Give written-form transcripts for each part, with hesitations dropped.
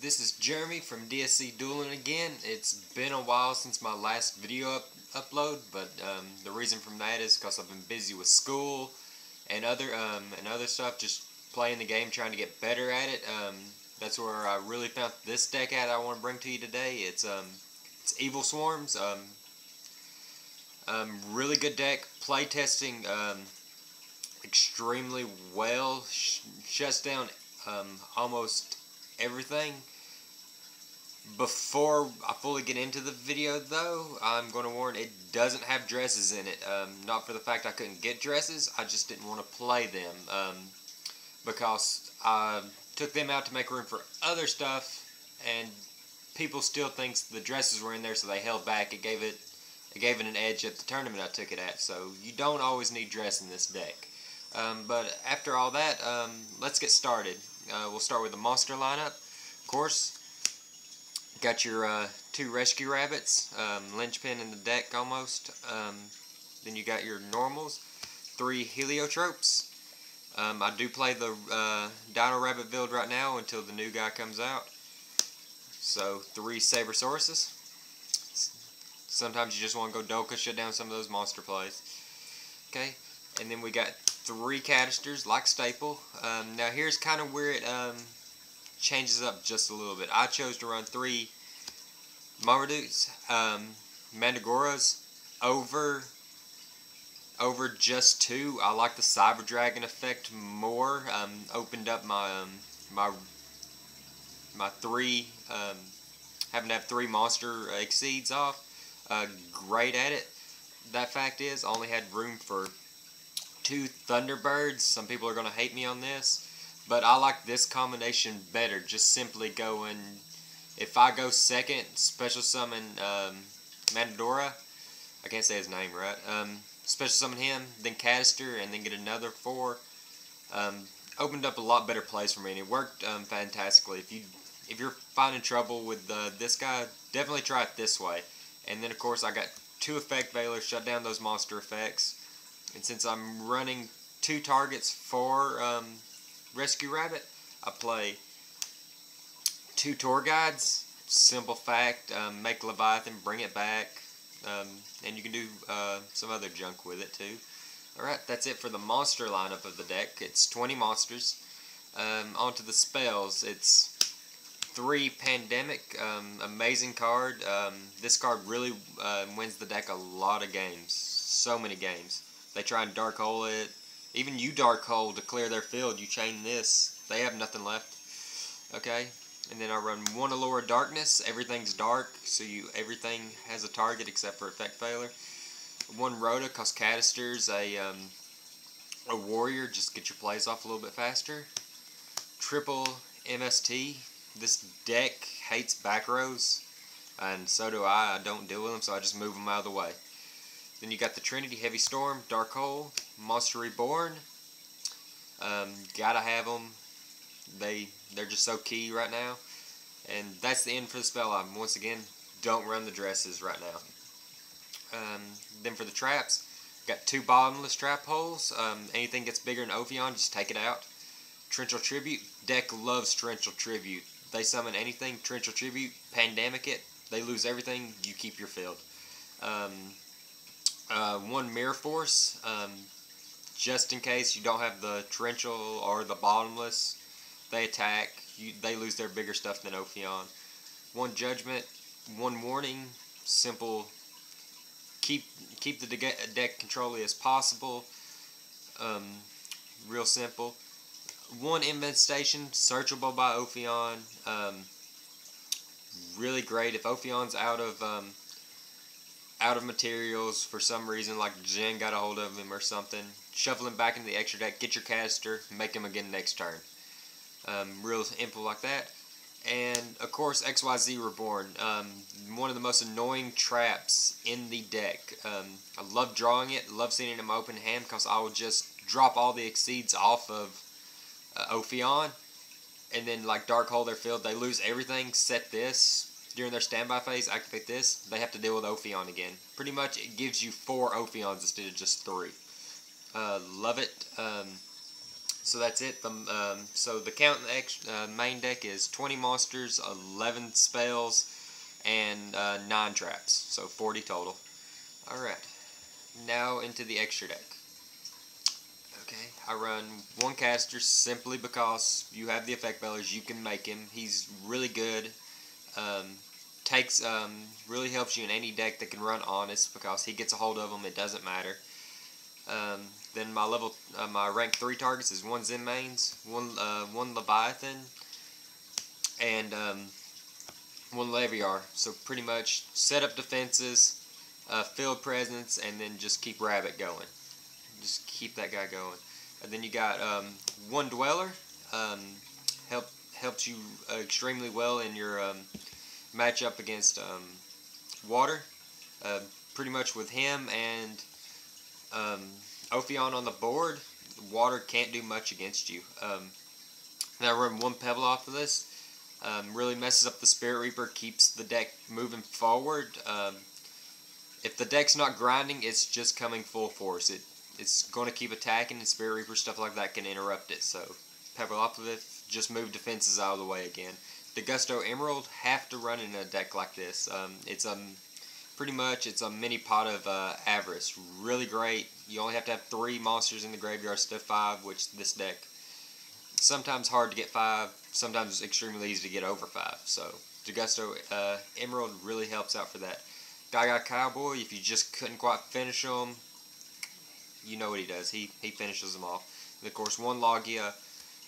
this is Jeremy from DSC Dueling again. It's been a while since my last video upload, but the reason from that is because I've been busy with school and other stuff, just playing the game, trying to get better at it. That's where I really found this deck at I want to bring to you today. It's evilswarms. Really good deck. Play testing extremely well. Shuts down almost everything. Before I fully get into the video though, I'm going to warn, it doesn't have dresses in it. Not for the fact I couldn't get dresses, I just didn't want to play them. Because I took them out to make room for other stuff, and people still thinks the dresses were in there, so they held back. It gave it an edge at the tournament I took it at. So you don't always need dress in this deck. But after all that, let's get started. We'll start with the monster lineup. Of course, got your 2 rescue rabbits, linchpin in the deck almost. Then you got your normals, 3 heliotropes. I do play the Dino Rabbit build right now until the new guy comes out. So 3 Sabersauruses. Sometimes you just want to go Dolka, shut down some of those monster plays. Okay, and then we got 3 Cadisters, like staple. Now here's kind of where it changes up just a little bit. I chose to run 3 Marmadukes, Mandragoras over just 2. I like the Cyber Dragon effect more. Opened up my my 3 having to have 3 monster exceeds off. Great at it. That fact is, I only had room for 2 Thunderbirds. Some people are going to hate me on this, but I like this combination better. Just simply going, if I go second, special summon Mandadora. I can't say his name right. Special summon him, then Cadister, and then get another 4. Opened up a lot better plays for me, and it worked fantastically. If you're finding trouble with this guy, definitely try it this way. And then of course I got 2 effect veilers, shut down those monster effects. And since I'm running 2 targets for Rescue Rabbit, I play 2 tour guides. Simple fact, make Leviathan, bring it back. And you can do some other junk with it too. Alright, that's it for the monster lineup of the deck. It's 20 monsters. Onto the spells. It's 3 Pandemic. Amazing card. This card really wins the deck a lot of games. So many games. They try and dark hole it. Even you dark hole to clear their field. You chain this. They have nothing left. Okay. And then I run 1 Allure of Darkness. Everything's dark, so everything has a target except for effect failure. 1 Rhoda, cause Cadister's a warrior. Just get your plays off a little bit faster. Triple MST. This deck hates back rows, and so do I. I don't deal with them, so I just move them out of the way. Then you got the Trinity, Heavy Storm, Dark Hole, Monster Reborn. Gotta have them. They're just so key right now. And that's the end for the spell item. Once again, don't run the dresses right now. Then for the traps, got 2 bottomless trap holes. Anything gets bigger than Ophion, just take it out. Torrential Tribute. Deck loves Torrential Tribute. They summon anything, Torrential Tribute, Pandemic it. They lose everything, you keep your field. 1 Mirror Force. Just in case you don't have the Torrential or the bottomless, they attack. They lose their bigger stuff than Ophion. 1 Judgment. 1 Warning. Simple. Keep the deck controlly as possible. Real simple. 1 Infestation, searchable by Ophion. Really great if Ophion's out of materials for some reason, like Jen got a hold of him or something. Shuffle him back into the extra deck, get your Cadister, make him again next turn. Real simple like that. And of course XYZ Reborn, one of the most annoying traps in the deck. I love drawing it, love seeing it in my open hand, because I will just drop all the exceeds off of Ophion, and then like dark hole their field. They lose everything, set this during their standby phase, activate this, they have to deal with Ophion again. Pretty much it gives you 4 Ophions instead of just 3. Love it. So that's it. So the count in the main deck is 20 monsters, 11 spells, and 9 traps. So 40 total. Alright, now into the extra deck. Okay, I run one caster simply because you have the effect bellers, you can make him. He's really good. Really helps you in any deck that can run Honest because he gets a hold of them, it doesn't matter. Then my rank 3 targets is 1 Zen mains, 1 Leviathan, and 1 Leviar. So pretty much set up defenses, field presence, and then just keep Rabbit going. Just keep that guy going. And then you got 1 Dweller. Helps you extremely well in your matchup against water. Pretty much with him and Ophion on the board, water can't do much against you. Now I run 1 Pebble off of this. Really messes up the Spirit Reaper, keeps the deck moving forward. If the deck's not grinding, it's just coming full force. It's going to keep attacking, and Spirit Reaper, stuff like that, can interrupt it. So Pebble off of it, just move defenses out of the way again. The Gusto Emerald have to run in a deck like this. Pretty much it's a mini pot of Avarice. Really great. You only have to have 3 monsters in the graveyard instead of 5, which this deck, sometimes hard to get 5, sometimes extremely easy to get over 5. So the Gusto Emerald really helps out for that. Gaga Cowboy, if you just couldn't quite finish him, you know what he does. He finishes them off. And of course 1 Logia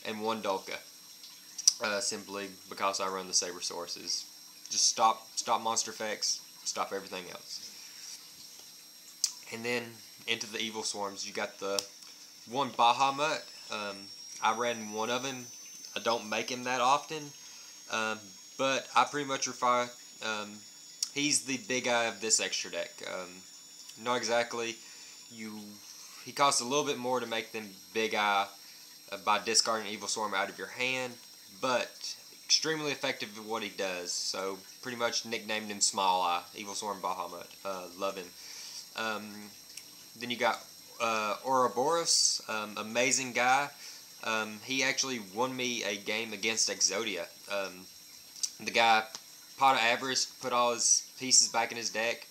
and 1 Dolka. Simply because I run the Saber Sources. Just stop monster effects, stop everything else. And then into the Evil Swarms, you got the 1 Bahamut. I ran 1 of him. I don't make him that often, but I pretty much refer. He's the big eye of this extra deck. Not exactly. He costs a little bit more to make than big eye by discarding Evil Swarm out of your hand, but extremely effective at what he does. So pretty much nicknamed him Small Eye, Evil Swarm Bahamut. Love him. Then you got Ouroboros, amazing guy. He actually won me a game against Exodia. The guy, Pot of Avarice, put all his pieces back in his deck,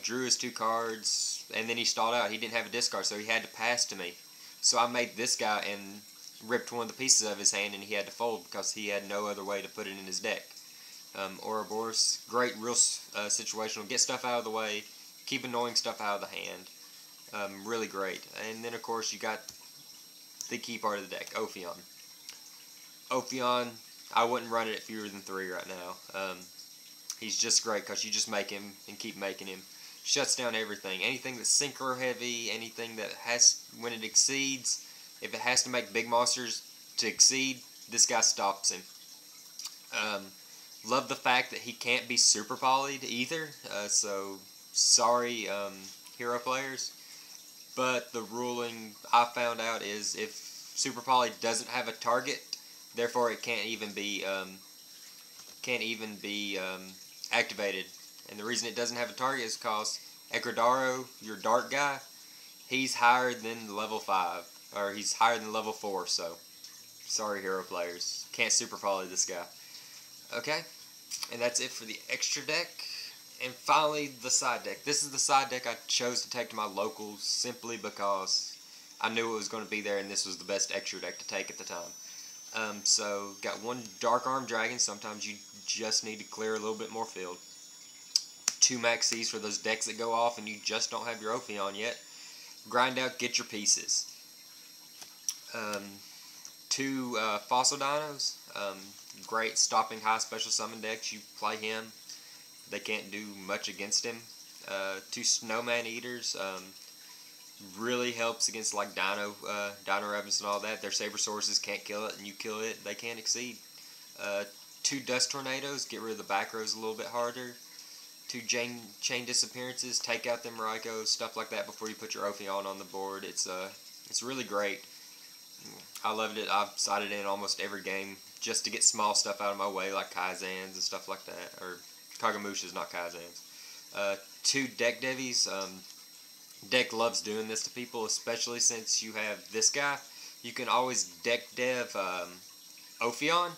drew his 2 cards, and then he stalled out. He didn't have a discard, so he had to pass to me. So I made this guy and ripped one of the pieces of his hand, and he had to fold because he had no other way to put it in his deck. Ouroboros, great, real situational. Get stuff out of the way, keep annoying stuff out of the hand. Really great. And then, of course, you got the key part of the deck, Ophion. Ophion, I wouldn't run it at fewer than 3 right now. He's just great because you just make him and keep making him. Shuts down everything. Anything that's synchro heavy, anything that has, when it exceeds, if it has to make big monsters to exceed, this guy stops him. Love the fact that he can't be super polyed either, so sorry hero players, but the ruling I found out is if super poly doesn't have a target, therefore it can't even be activated. And the reason it doesn't have a target is because Ekradaro, your dark guy, he's higher than level 5, or he's higher than level 4, so sorry hero players, can't super poly this guy. Okay, and that's it for the extra deck. And finally, the side deck. This is the side deck I chose to take to my locals simply because I knew it was going to be there and this was the best extra deck to take at the time. So, got 1 Dark Arm Dragon. Sometimes you just need to clear a little bit more field. 2 Maxis for those decks that go off and you just don't have your Ophion yet. Grind out, get your pieces. 2 Fossil Dinos. Great stopping high special summon decks. You play him, they can't do much against him. 2 Snowman Eaters. Really helps against like Dino Ravens and all that. Their Saber Sources can't kill it, and you kill it, they can't exceed. 2 Dust Tornadoes. Get rid of the back rows a little bit harder. 2 Chain Disappearances. Take out them Raikos, stuff like that before you put your Ophion on the board. It's really great. I loved it. I've sided in almost every game just to get small stuff out of my way, like Kaizans and stuff like that. Or Kagamushas, not Kaizans. 2 Deck Devies. Deck loves doing this to people, especially since you have this guy. you can always deck dev Ophion,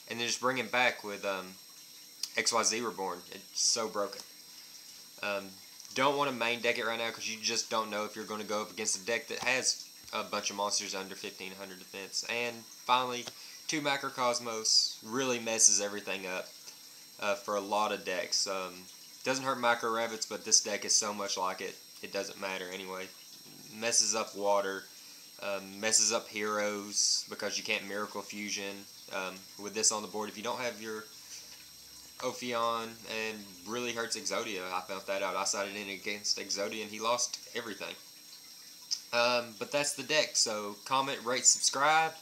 and then just bring him back with XYZ Reborn. It's so broken. Don't want to main deck it right now because you just don't know if you're going to go up against a deck that has a bunch of monsters under 1500 defense. And finally, 2 Macrocosmos really messes everything up for a lot of decks. Doesn't hurt Micro Rabbits, but this deck is so much like it, it doesn't matter anyway. Messes up water, messes up heroes because you can't Miracle Fusion with this on the board. If you don't have your Ophion, and really hurts Exodia. I found that out. I sided in against Exodia and he lost everything. But that's the deck. So comment, rate, subscribe,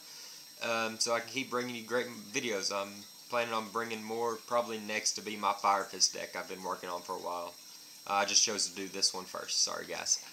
so I can keep bringing you great videos. I'm planning on bringing more, probably next to be my Fire Fist deck I've been working on for a while. I just chose to do this one first. Sorry guys.